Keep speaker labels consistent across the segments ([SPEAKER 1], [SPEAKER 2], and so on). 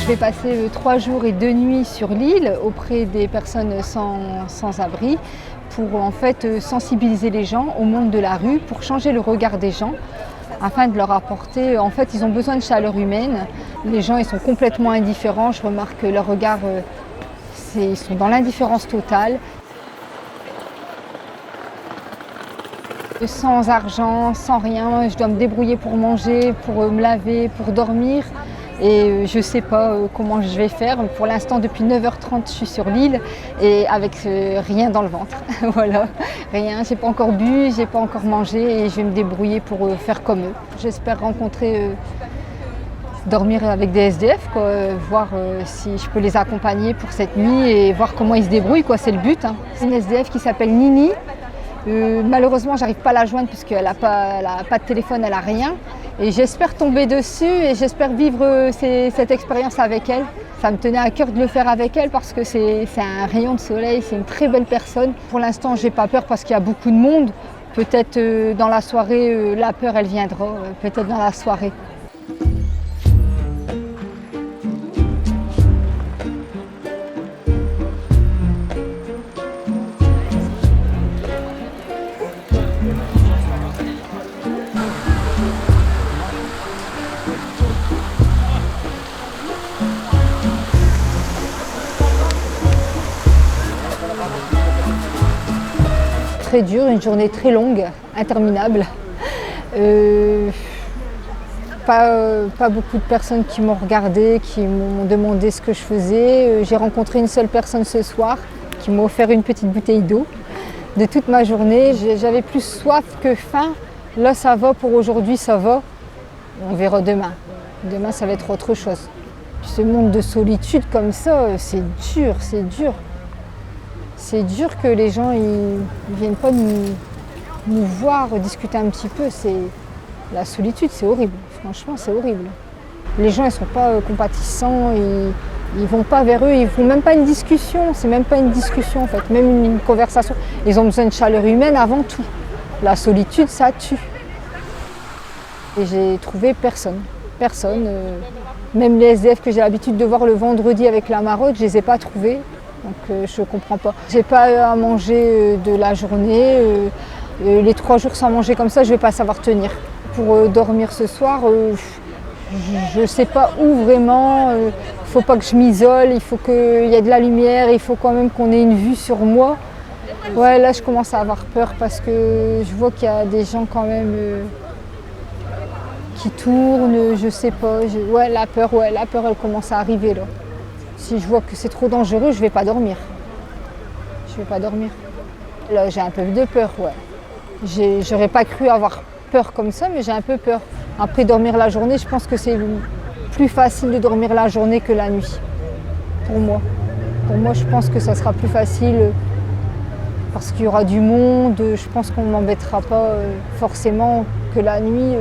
[SPEAKER 1] Je vais passer 3 jours et 2 nuits sur l'île auprès des personnes sans abri pour en fait sensibiliser les gens au monde de la rue, pour changer le regard des gens afin de leur apporter, en fait ils ont besoin de chaleur humaine. Les gens ils sont complètement indifférents, je remarque que leur regard, ils sont dans l'indifférence totale. Sans argent, sans rien, je dois me débrouiller pour manger, pour me laver, pour dormir. Et je ne sais pas comment je vais faire. Pour l'instant, depuis 9h30, je suis sur l'île et avec rien dans le ventre. Voilà, rien. J'ai pas encore bu, j'ai pas encore mangé et je vais me débrouiller pour faire comme eux. J'espère dormir avec des SDF, quoi, voir si je peux les accompagner pour cette nuit et voir comment ils se débrouillent, quoi. C'est le but. Hein. C'est une SDF qui s'appelle Nini. Malheureusement, j'arrive pas à la joindre puisqu'elle n'a pas de téléphone, elle n'a rien. Et j'espère tomber dessus et j'espère vivre cette expérience avec elle. Ça me tenait à cœur de le faire avec elle parce que c'est un rayon de soleil, c'est une très belle personne. Pour l'instant, j'ai pas peur parce qu'il y a beaucoup de monde. Peut-être dans la soirée, la peur, elle viendra, peut-être dans la soirée. Très dur, une journée très longue, interminable. Pas beaucoup de personnes qui m'ont regardé, qui m'ont demandé ce que je faisais. J'ai rencontré une seule personne ce soir qui m'a offert une petite bouteille d'eau. De toute ma journée, j'avais plus soif que faim. Là, ça va pour aujourd'hui, ça va. On verra demain. Demain, ça va être autre chose. Ce monde de solitude comme ça, c'est dur, c'est dur. C'est dur que les gens ne viennent pas nous voir, discuter un petit peu. La solitude, c'est horrible. Franchement, c'est horrible. Les gens, ils ne sont pas compatissants, ils ne vont pas vers eux, ils ne font même pas une discussion. C'est même pas une discussion en fait, même une conversation. Ils ont besoin de chaleur humaine avant tout. La solitude, ça tue. Et j'ai trouvé personne. Personne. Même les SDF que j'ai l'habitude de voir le vendredi avec la maraude, je ne les ai pas trouvés. Donc je ne comprends pas. J'ai pas à manger de la journée. Les 3 jours sans manger comme ça, je ne vais pas savoir tenir. Pour dormir ce soir, je ne sais pas où vraiment. Il ne faut pas que je m'isole, il faut qu'il y ait de la lumière, il faut quand même qu'on ait une vue sur moi. Ouais, là je commence à avoir peur parce que je vois qu'il y a des gens quand même qui tournent, je ne sais pas. La peur elle commence à arriver là. Si je vois que c'est trop dangereux, je ne vais pas dormir. Je ne vais pas dormir. Là, j'ai un peu de peur, ouais. J'aurais pas cru avoir peur comme ça, mais j'ai un peu peur. Après, dormir la journée, je pense que c'est plus facile de dormir la journée que la nuit. Pour moi. Pour moi, je pense que ça sera plus facile parce qu'il y aura du monde. Je pense qu'on ne m'embêtera pas forcément que la nuit.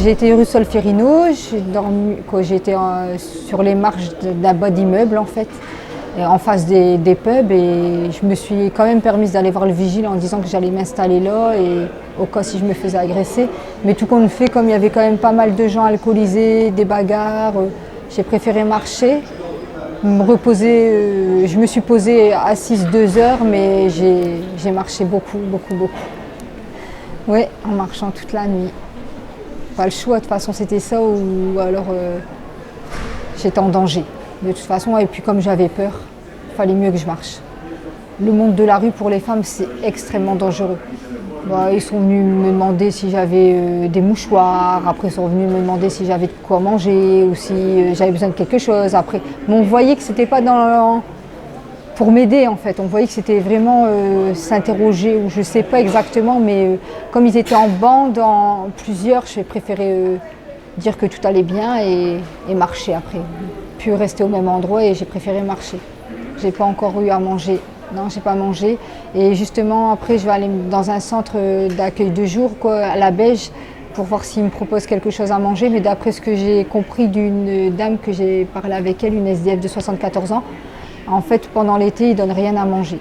[SPEAKER 1] J'ai été rue Solferino, j'étais sur les marches d'un bas d'immeuble en fait, en face des pubs et je me suis quand même permise d'aller voir le vigile en disant que j'allais m'installer là et au cas si je me faisais agresser. Mais tout compte fait, comme il y avait quand même pas mal de gens alcoolisés, des bagarres, j'ai préféré marcher, me reposer. Je me suis posée assise 2 heures mais j'ai marché beaucoup. Oui, en marchant toute la nuit. Pas le choix, de toute façon c'était ça ou alors j'étais en danger. De toute façon, et puis comme j'avais peur, il fallait mieux que je marche. Le monde de la rue pour les femmes, c'est extrêmement dangereux. Ils sont venus me demander si j'avais des mouchoirs, après ils sont venus me demander si j'avais de quoi manger ou si j'avais besoin de quelque chose. Après, mais on voyait que c'était pas pour m'aider en fait, on voyait que c'était vraiment s'interroger ou je sais pas exactement, mais comme ils étaient en bande, en plusieurs, j'ai préféré dire que tout allait bien et marcher après. Puis rester au même endroit et j'ai préféré marcher. J'ai pas encore eu à manger. Non, j'ai pas mangé. Et justement, après, je vais aller dans un centre d'accueil de jour, à la Beige, pour voir s'ils me proposent quelque chose à manger. Mais d'après ce que j'ai compris d'une dame que j'ai parlé avec elle, une SDF de 74 ans, en fait, pendant l'été, ils donnent rien à manger.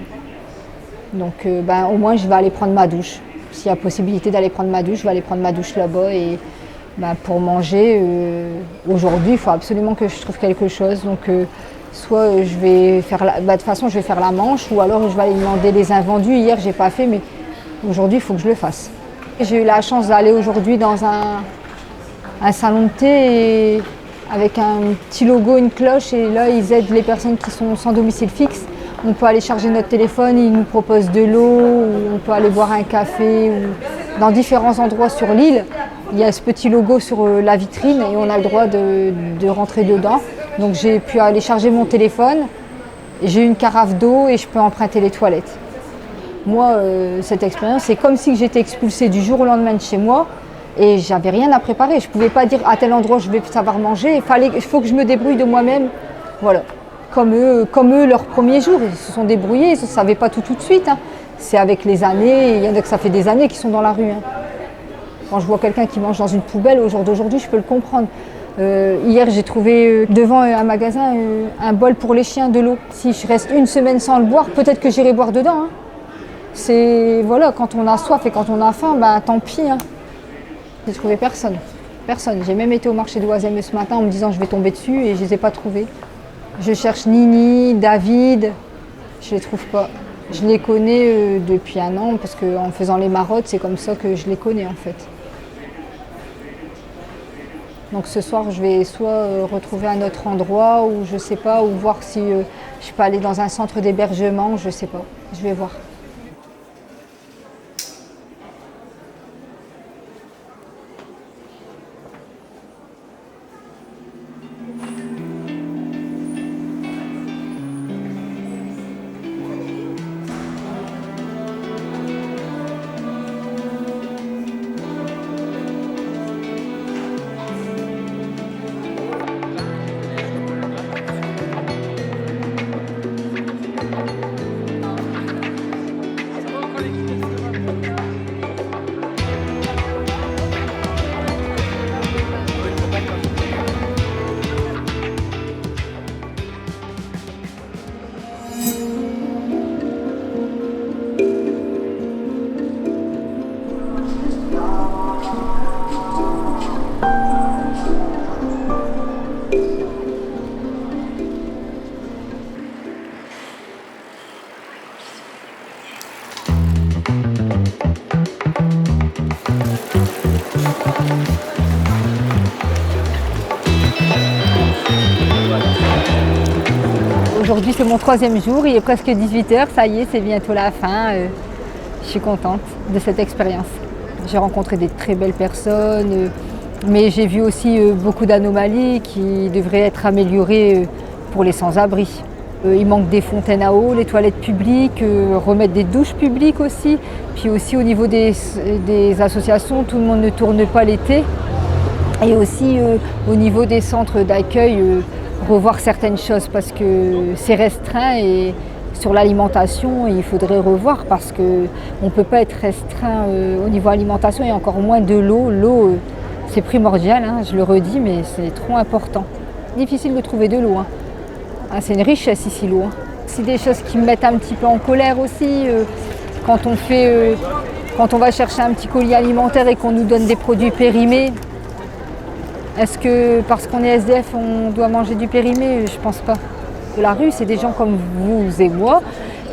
[SPEAKER 1] Donc, au moins, je vais aller prendre ma douche. S'il y a possibilité d'aller prendre ma douche, je vais aller prendre ma douche là-bas. Et pour manger, aujourd'hui, il faut absolument que je trouve quelque chose. Donc, soit je vais faire de toute façon, je vais faire la manche, ou alors je vais aller demander les invendus. Hier, j'ai pas fait, mais aujourd'hui, il faut que je le fasse. J'ai eu la chance d'aller aujourd'hui dans un salon de thé avec un petit logo, une cloche, et là, ils aident les personnes qui sont sans domicile fixe. On peut aller charger notre téléphone, ils nous proposent de l'eau, ou on peut aller boire un café. Ou dans différents endroits sur l'île, il y a ce petit logo sur la vitrine et on a le droit de rentrer dedans. Donc j'ai pu aller charger mon téléphone, j'ai une carafe d'eau et je peux emprunter les toilettes. Moi, cette expérience, c'est comme si j'étais expulsée du jour au lendemain de chez moi et j'avais rien à préparer. Je ne pouvais pas dire à tel endroit je vais savoir manger, il faut que je me débrouille de moi-même. Voilà. Comme eux, leur premier jour, ils se sont débrouillés, ils ne savaient pas tout de suite. Hein. C'est avec les années, il y en a que ça fait des années qu'ils sont dans la rue. Hein. Quand je vois quelqu'un qui mange dans une poubelle au jour d'aujourd'hui, je peux le comprendre. Hier, j'ai trouvé devant un magasin un bol pour les chiens de l'eau. Si je reste une semaine sans le boire, peut-être que j'irai boire dedans. Hein. C'est voilà, quand on a soif et quand on a faim, tant pis. Hein. J'ai trouvé personne. Personne. J'ai même été au marché de Oisem ce matin en me disant je vais tomber dessus et je ne les ai pas trouvés. Je cherche Nini, David, je ne les trouve pas. Je les connais depuis un an parce qu'en faisant les marottes, c'est comme ça que je les connais en fait. Donc ce soir, je vais soit retrouver un autre endroit ou je sais pas, ou voir si je peux aller dans un centre d'hébergement, je sais pas. Je vais voir. Aujourd'hui, c'est mon 3e jour, il est presque 18h, ça y est, c'est bientôt la fin. Je suis contente de cette expérience. J'ai rencontré des très belles personnes, mais j'ai vu aussi beaucoup d'anomalies qui devraient être améliorées pour les sans-abri. Il manque des fontaines à eau, les toilettes publiques, remettre des douches publiques aussi. Puis aussi au niveau des associations, tout le monde ne tourne pas l'été. Et aussi au niveau des centres d'accueil, revoir certaines choses parce que c'est restreint et sur l'alimentation, il faudrait revoir parce qu'on ne peut pas être restreint au niveau alimentation et encore moins de l'eau. L'eau, c'est primordial, hein, je le redis, mais c'est trop important. Difficile de trouver de l'eau. Hein. Ah, c'est une richesse ici, l'eau. Hein. C'est des choses qui me mettent un petit peu en colère aussi. Quand on va chercher un petit colis alimentaire et qu'on nous donne des produits périmés, est-ce que parce qu'on est SDF, on doit manger du périmé? Je pense pas. La rue, c'est des gens comme vous et moi.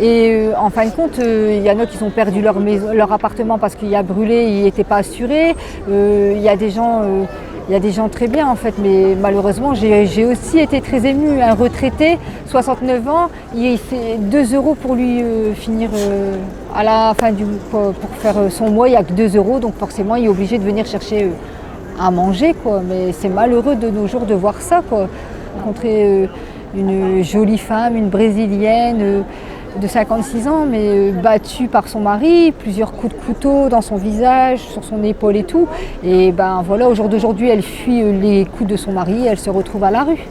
[SPEAKER 1] Et en fin de compte, il y en a qui ont perdu leur appartement parce qu'il a brûlé, il n'était pas assuré. Il y a des gens très bien en fait, mais malheureusement, j'ai aussi été très émue. Un retraité, 69 ans, il fait 2 € pour lui finir à la fin du mois, pour faire son mois, il n'y a que 2 €, donc forcément, il est obligé de venir chercher à manger, quoi. Mais c'est malheureux de nos jours de voir ça, quoi. Rencontrer une jolie femme, une brésilienne, de 56 ans, mais battue par son mari, plusieurs coups de couteau dans son visage, sur son épaule et tout. Et ben voilà, au jour d'aujourd'hui, elle fuit les coups de son mari, elle se retrouve à la rue.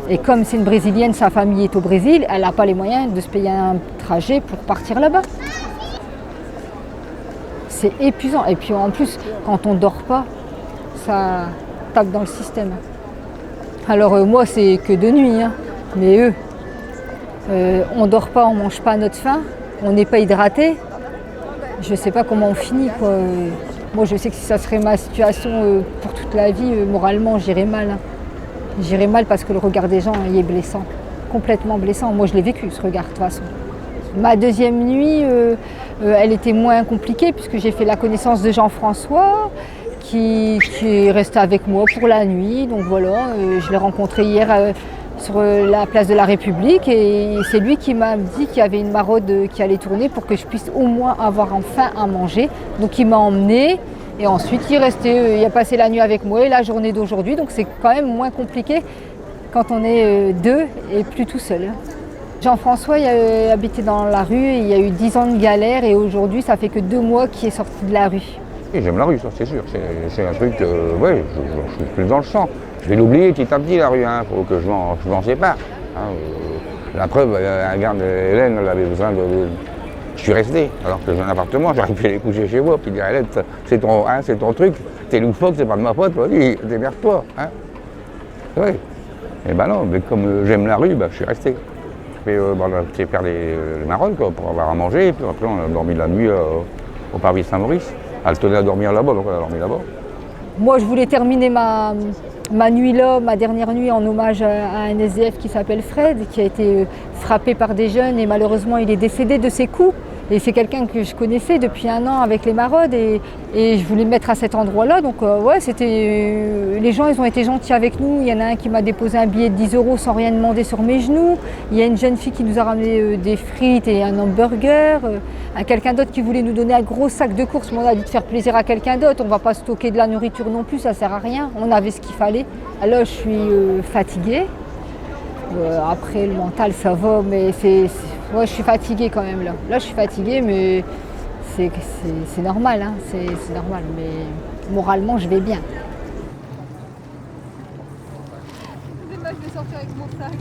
[SPEAKER 1] Et comme c'est une Brésilienne, sa famille est au Brésil, elle n'a pas les moyens de se payer un trajet pour partir là-bas. C'est épuisant. Et puis en plus, quand on ne dort pas, ça tape dans le système. Alors moi, c'est que de nuit, hein. Mais eux, on ne dort pas, on ne mange pas à notre faim, on n'est pas hydraté. Je ne sais pas comment on finit, quoi. Moi, je sais que si ça serait ma situation pour toute la vie, moralement, j'irais mal. Hein. J'irais mal parce que le regard des gens, il est blessant, complètement blessant. Moi, je l'ai vécu, ce regard, de toute façon. Ma deuxième nuit, elle était moins compliquée puisque j'ai fait la connaissance de Jean-François qui est resté avec moi pour la nuit. Donc voilà, je l'ai rencontré hier sur la place de la République et c'est lui qui m'a dit qu'il y avait une maraude qui allait tourner pour que je puisse au moins avoir enfin à manger. Donc il m'a emmenée et ensuite il est resté, il a passé la nuit avec moi et la journée d'aujourd'hui. Donc c'est quand même moins compliqué quand on est deux et plus tout seul. Jean-François il habitait dans la rue, il y a eu 10 ans de galère et aujourd'hui ça fait que 2 mois qu'il est sorti de la rue.
[SPEAKER 2] Et j'aime la rue, ça c'est sûr, c'est un truc, ouais, je suis plus dans le sang. Je vais l'oublier petit à petit la rue, hein, faut que je m'en sépare. Hein, la preuve, regarde, Hélène, elle avait besoin de... Je suis resté, alors que j'ai un appartement, j'aurais pu aller coucher chez moi, puis dire Hélène, c'est ton truc, t'es loufoque, c'est pas de ma faute, vas-y, démerde-toi. Hein. Ouais. Et ben non, mais comme j'aime la rue, je suis resté. Puis on a fait faire les maraudes pour avoir à manger, et puis après on a dormi la nuit au parvis Saint-Maurice. Elle tenait à dormir là-bas, donc elle a dormi là-bas.
[SPEAKER 1] Moi, je voulais terminer ma nuit là, ma dernière nuit, en hommage à un SDF qui s'appelle Fred, qui a été frappé par des jeunes et malheureusement il est décédé de ses coups. Et c'est quelqu'un que je connaissais depuis 1 an avec les maraudes et je voulais me mettre à cet endroit-là. Donc ouais, les gens ils ont été gentils avec nous. Il y en a un qui m'a déposé un billet de 10 € sans rien demander sur mes genoux. Il y a une jeune fille qui nous a ramené des frites et un hamburger. Quelqu'un d'autre qui voulait nous donner un gros sac de courses. Mais on a dû faire plaisir à quelqu'un d'autre. On ne va pas stocker de la nourriture non plus, ça ne sert à rien. On avait ce qu'il fallait. Alors je suis fatiguée. Après le mental ça va, mais ouais, je suis fatiguée quand même là. Là je suis fatiguée mais c'est normal, hein. C'est normal, mais moralement je vais bien.
[SPEAKER 3] Excusez-moi, je vais sortir avec mon sac.